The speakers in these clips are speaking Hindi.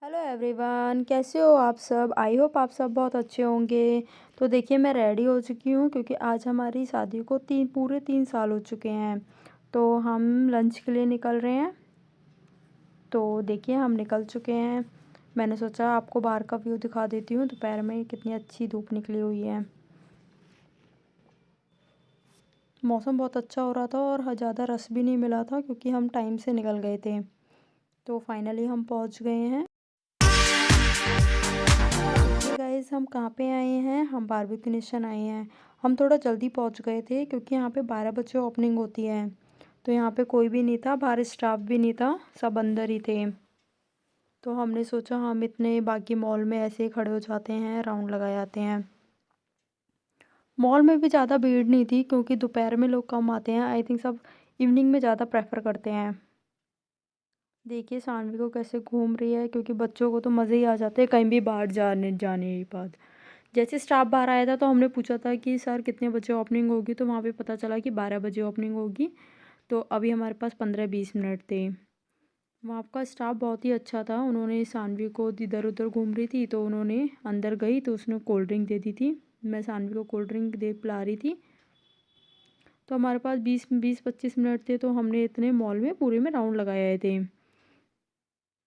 हेलो एवरीवन, कैसे हो आप सब। आई होप आप सब बहुत अच्छे होंगे। तो देखिए, मैं रेडी हो चुकी हूँ क्योंकि आज हमारी शादी को पूरे 3 साल हो चुके हैं। तो हम लंच के लिए निकल रहे हैं। तो देखिए, हम निकल चुके हैं। मैंने सोचा आपको बाहर का व्यू दिखा देती हूँ। दोपहर में कितनी अच्छी धूप निकली हुई है। मौसम बहुत अच्छा हो रहा था और ज़्यादा रश भी नहीं मिला था क्योंकि हम टाइम से निकल गए थे। तो फाइनली हम पहुँच गए हैं। गाइस, हम कहाँ पे आए हैं, हम बारबेक्यू नेशन आए हैं। हम थोड़ा जल्दी पहुंच गए थे क्योंकि यहाँ पे 12 बजे ओपनिंग होती है। तो यहाँ पे कोई भी नहीं था, बाहर स्टाफ भी नहीं था, सब अंदर ही थे। तो हमने सोचा हम इतने बाकी मॉल में ऐसे ही खड़े हो जाते हैं, राउंड लगा जाते हैं। मॉल में भी ज़्यादा भीड़ नहीं थी क्योंकि दोपहर में लोग कम आते हैं। आई थिंक सब इवनिंग में ज़्यादा प्रेफर करते हैं। देखिए सानवी को कैसे घूम रही है क्योंकि बच्चों को तो मज़े ही आ जाते हैं कहीं भी बाहर जाने जाने के बाद। जैसे स्टाफ बाहर आया था तो हमने पूछा था कि सर कितने बजे ओपनिंग होगी, तो वहाँ पे पता चला कि 12 बजे ओपनिंग होगी। तो अभी हमारे पास 15-20 मिनट थे। वहाँ का स्टाफ बहुत ही अच्छा था। उन्होंने सानवी को इधर उधर घूम रही थी तो उन्होंने अंदर गई तो उसने कोल्ड ड्रिंक दे दी थी। मैं सानवी को कोल्ड ड्रिंक दे पिला रही थी। तो हमारे पास 20-25 मिनट थे तो हमने इतने मॉल में पूरे में राउंड लगाए थे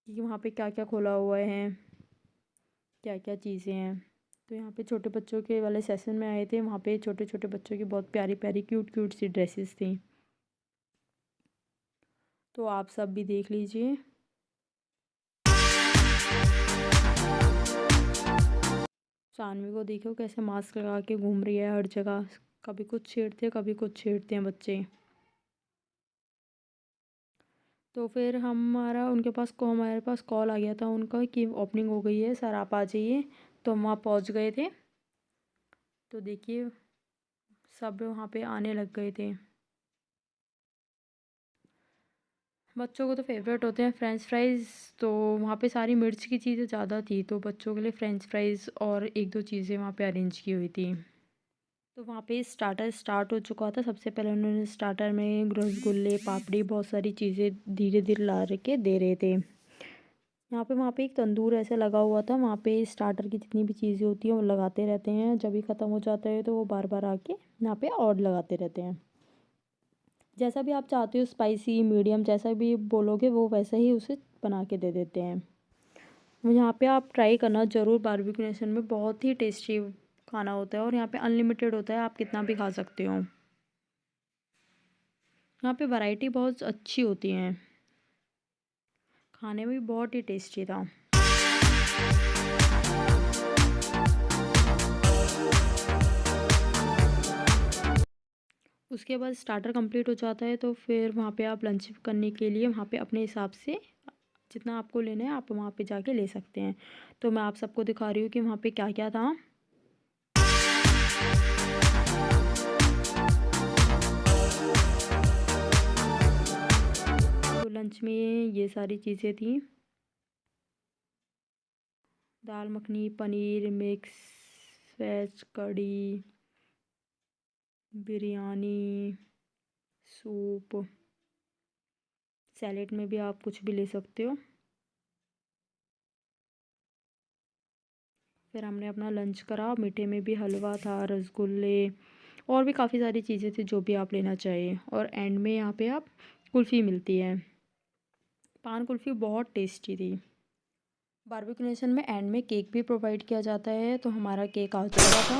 कि वहाँ पे क्या क्या खोला हुआ है, क्या क्या चीज़ें हैं। तो यहाँ पे छोटे बच्चों के वाले सेशन में आए थे। वहाँ पे छोटे छोटे बच्चों की बहुत प्यारी प्यारी क्यूट क्यूट सी ड्रेसेस थी। तो आप सब भी देख लीजिए। सानवी को देखो कैसे मास्क लगा के घूम रही है हर जगह। कभी कुछ छेड़ते हैं, कभी कुछ छेड़ते हैं बच्चे। तो फिर हमारे पास कॉल आ गया था उनका कि ओपनिंग हो गई है, सर आप आ जाइए। तो हम वहाँ पहुँच गए थे। तो देखिए सब वहाँ पे आने लग गए थे। बच्चों को तो फेवरेट होते हैं फ्रेंच फ्राइज़। तो वहाँ पे सारी मिर्च की चीज़ें ज़्यादा थी तो बच्चों के लिए फ्रेंच फ्राइज़ और एक दो चीज़ें वहाँ पे अरेंज की हुई थी। तो वहाँ पे स्टार्टर स्टार्ट हो चुका था। सबसे पहले उन्होंने स्टार्टर में रसगुल्ले, पापड़ी, बहुत सारी चीज़ें धीरे धीरे ला के दे रहे थे। वहाँ पे एक तंदूर ऐसे लगा हुआ था। वहाँ पे स्टार्टर की जितनी भी चीज़ें होती हैं वो लगाते रहते हैं। जब भी ख़त्म हो जाता है तो वो बार बार आके यहाँ पे और लगाते रहते हैं। जैसा भी आप चाहते हो, स्पाइसी, मीडियम, जैसा भी बोलोगे वो वैसा ही उसे बना के दे देते हैं। यहाँ पे आप ट्राई करना ज़रूर। बारबेक्यू नेशन में बहुत ही टेस्टी खाना होता है और यहाँ पे अनलिमिटेड होता है, आप कितना भी खा सकते हो। यहाँ पे वैरायटी बहुत अच्छी होती है, खाने में भी बहुत ही टेस्टी था। उसके बाद स्टार्टर कंप्लीट हो जाता है तो फिर वहाँ पे आप लंच करने के लिए वहाँ पे अपने हिसाब से जितना आपको लेना है आप वहाँ पे जाके ले सकते हैं। तो मैं आप सबको दिखा रही हूँ कि वहाँ पे क्या क्या था। तो लंच में ये सारी चीज़ें थी। दाल मखनी, पनीर मिक्स वेज कढ़ी, बिरयानी, सूप, सैलेड में भी आप कुछ भी ले सकते हो। फिर हमने अपना लंच करा। मीठे में भी हलवा था, रसगुल्ले और भी काफ़ी सारी चीज़ें थी जो भी आप लेना चाहिए। और एंड में यहाँ पे आप कुल्फ़ी मिलती है। पान कुल्फ़ी बहुत टेस्टी थी। बारबेक्यू नेशन में एंड में केक भी प्रोवाइड किया जाता है। तो हमारा केक आ चुका था।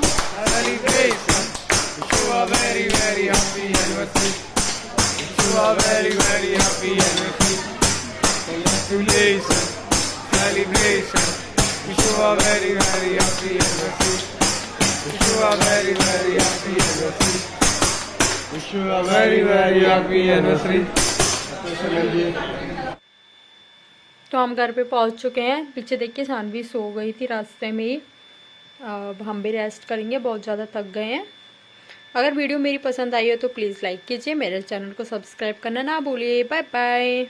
तो हम घर पे पहुंच चुके हैं। पीछे देखिए सानवी सो गई थी रास्ते में ही। अब हम भी रेस्ट करेंगे, बहुत ज़्यादा थक गए हैं। अगर वीडियो मेरी पसंद आई हो तो प्लीज़ लाइक कीजिए, मेरे चैनल को सब्सक्राइब करना ना भूलिए। Bye bye.